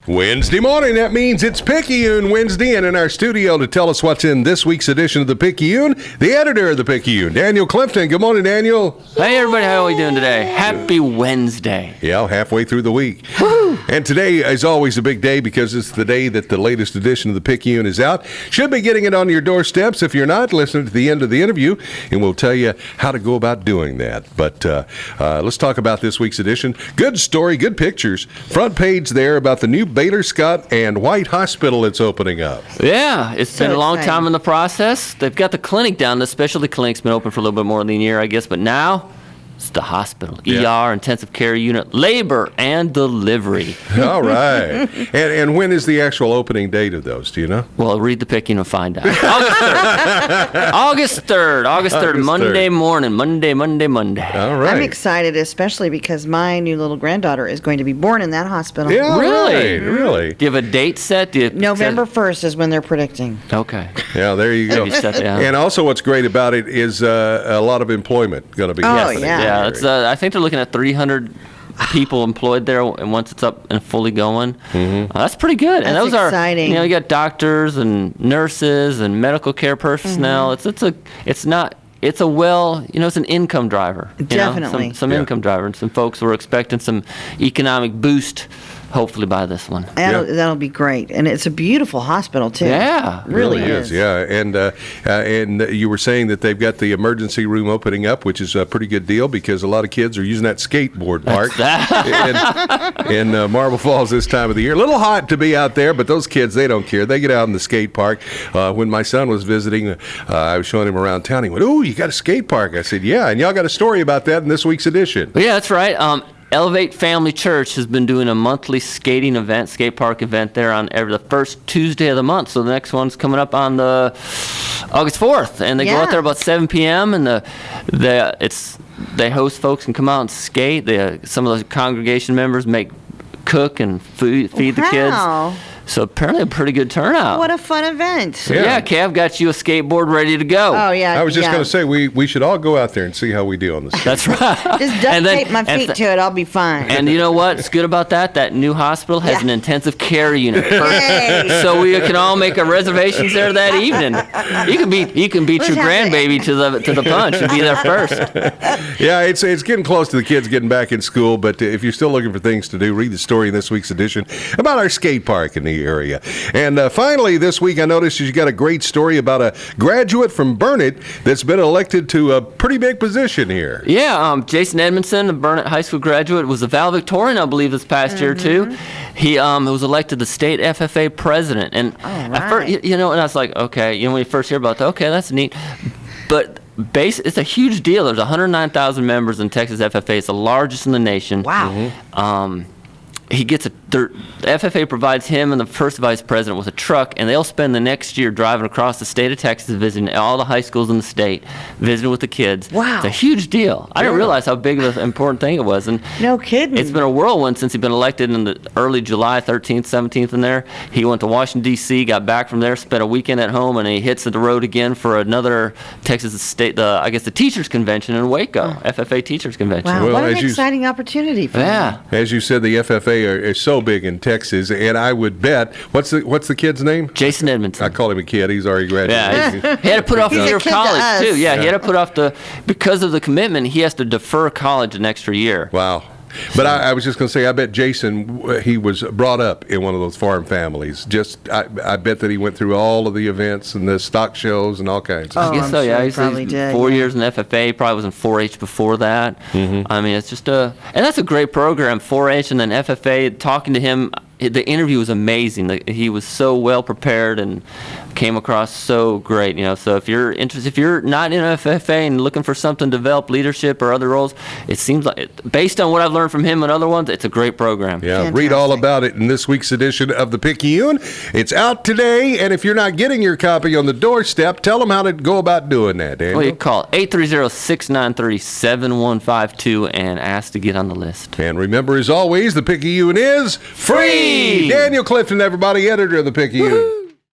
Wednesday morning, that means it's Picayune Wednesday, and in our studio to tell us what's in this week's edition of the Picayune, the editor of the Picayune, Daniel Clifton. Good morning, Daniel. Hey, everybody. How are we doing today? Happy Wednesday. Yeah, halfway through the week. And today is always a big day because it's the day that the latest edition of the Picayune is out. Should be getting it on your doorsteps. If you're not, listen to the end of the interview, and we'll tell you how to go about doing that. But let's talk about this week's edition. Good story, good pictures. Front page there about the new Baylor Scott and White Hospital that's opening up. Yeah, it's been a long time in the process. They've got the clinic down. The specialty clinic's been open for a little bit more than a year, I guess. But now it's the hospital, ER, intensive care unit, labor, and delivery. All right. And when is the actual opening date of those? Do you know? Well, read the Picayune and find out. August 3rd, Monday morning. Monday. All right. I'm excited, especially because my new little granddaughter is going to be born in that hospital. Yeah, Really? Really? Do you have a date set? November 1st is when they're predicting. Okay. Yeah, there you go. Maybe set that down. And also what's great about it is a lot of employment going to be happening. Yeah, it's, I think they're looking at 300 people employed there, and once it's up and fully going, that's pretty good. And That's those exciting. are, you got doctors and nurses and medical care personnel. It's a well, it's an income driver. Definitely. Some income driver, and some folks were expecting some economic boost, hopefully by this one. That'll be great. And it's a beautiful hospital, too. Yeah. It really is. is. Yeah. And you were saying that they've got the emergency room opening up, which is a pretty good deal because a lot of kids are using that skateboard park in Marble Falls this time of the year. A little hot to be out there, but those kids, they don't care. They get out in the skate park. When my son was visiting, I was showing him around town. He went, "Ooh, you got a skate park?" I said, "Yeah." And y'all got a story about that in this week's edition. Yeah, that's right. Elevate Family Church has been doing a monthly skating event, skate park event there on the first Tuesday of the month. So the next one's coming up on the August 4th, and they go out there about 7 p.m. and they host folks and come out and skate. Some of the congregation members cook and feed the kids. So apparently a pretty good turnout. What a fun event. So yeah, Cav got you a skateboard ready to go. Oh, yeah. I was just going to say, we should all go out there and see how we do on the skate. That's right. Just duct tape my feet to it. I'll be fine. And you know what's good about that? That new hospital has an intensive care unit. Yay. So we can all make our reservations there that evening. You can beat your grandbaby to the punch and be there first. Yeah, it's getting close to the kids getting back in school, but if you're still looking for things to do, read the story in this week's edition about our skate park in the area. And finally, this week I noticed you got a great story about a graduate from Burnet that's been elected to a pretty big position here. Yeah, Jason Edmondson, a Burnet High School graduate, was a valedictorian, I believe, this past year too. He was elected the state FFA president, and at first, and I was like, okay, when you first hear about that, okay, that's neat, but it's a huge deal. There's 109,000 members in Texas FFA. It's the largest in the nation. Wow. He gets the FFA provides him and the first vice president with a truck, and they'll spend the next year driving across the state of Texas, visiting all the high schools in the state, visiting with the kids. Wow. It's a huge deal. I didn't realize how big of an important thing it was. And no kidding. It's been a whirlwind since he's been elected in the early July, 13th, 17th in there. He went to Washington, D.C., got back from there, spent a weekend at home, and he hits the road again for another Texas state, the Teachers Convention in Waco, FFA Teachers Convention. Wow, what an exciting opportunity for him. As you said, the FFA are so big in Texas, and I would bet, what's the kid's name? Jason Edmondson. I call him a kid. He's already graduated. Yeah, he had to put off the year of college too. Yeah, he had to put off because of the commitment. He has to defer college an extra year. Wow. But I was just going to say, I bet Jason, he was brought up in one of those farm families. I bet that he went through all of the events and the stock shows and all kinds of stuff. I guess so, yeah. He's 4 years in FFA, probably was in 4-H before that. I mean, it's just and that's a great program, 4-H and then FFA. Talking to him, the interview was amazing. He was so well prepared and came across so great. So if you're interested, if you're not in FFA and looking for something to develop leadership or other roles, it seems like, based on what I've learned from him and other ones, it's a great program. Yeah, fantastic. Read all about it in this week's edition of the Picayune. It's out today, and if you're not getting your copy on the doorstep, tell them how to go about doing that, Daniel. Well, you call 830-693-7152 and ask to get on the list. And remember, as always, the Picayune is free! Daniel Clifton, everybody, editor of the Picayune. Woo-hoo.